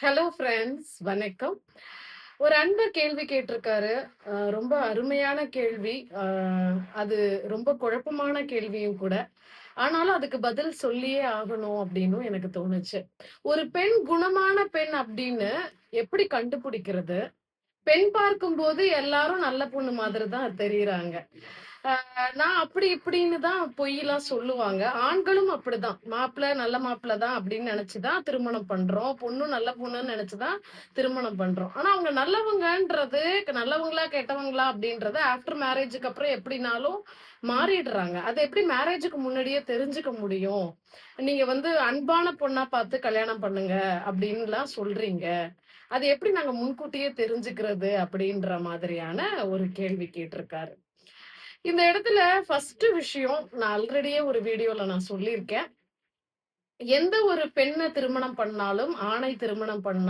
Hello friends, வணக்கம். ஒரு அன்பர் கேள்வி கேட்டிருக்காரு. ரொம்ப அருமையான கேள்வி. அது ரொம்ப குழப்பமான கேள்வியும் கூட. ஆனாலும் அதுக்கு பதில் சொல்லியே ஆகணும் அப்டின்னும் எனக்கு தோணுச்சு. ஒரு பெண் குணமான பெண் அப்டின்னு எப்படி கண்டுபிடிக்கிறது? பெண் பார்க்கும்போது எல்லாரும் நல்ல பொண்ணு மாதிரி தான் தெரியிறாங்க. நான் அப்படி இப்படின்னு தான் பொய்லாம் சொல்லுவாங்க. ஆண்களும் அப்படிதான். மாப்பிள நல்ல மாப்பிள தான் அப்படின்னு நெனச்சு தான் திருமணம் பண்றோம். பொண்ணும் நல்ல பொண்ணுன்னு நெனச்சு தான் திருமணம் பண்றோம். ஆனா அவங்க நல்லவங்கன்றது நல்லவங்களா, கெட்டவங்களா அப்படின்றது ஆஃப்டர் மேரேஜுக்கு அப்புறம் எப்படினாலும் மாறிடுறாங்க. அத எப்படி மேரேஜுக்கு முன்னாடியே தெரிஞ்சுக்க முடியும்? நீங்க வந்து அன்பான பொண்ணா பார்த்து கல்யாணம் பண்ணுங்க அப்படின்லாம் சொல்றீங்க. அது எப்படி நாங்க முன்கூட்டியே தெரிஞ்சுக்கிறது? அப்படின்ற மாதிரியான ஒரு கேள்வி கேட்டிருக்காரு. இந்த இடத்துல ஃபர்ஸ்ட் விஷயம் நான் ஆல்ரெடியே ஒரு வீடியோல நான் சொல்லியிருக்கேன். எந்த ஒரு பெண்ண திருமணம் பண்ணாலும், ஆணை திருமணம் பண்ணா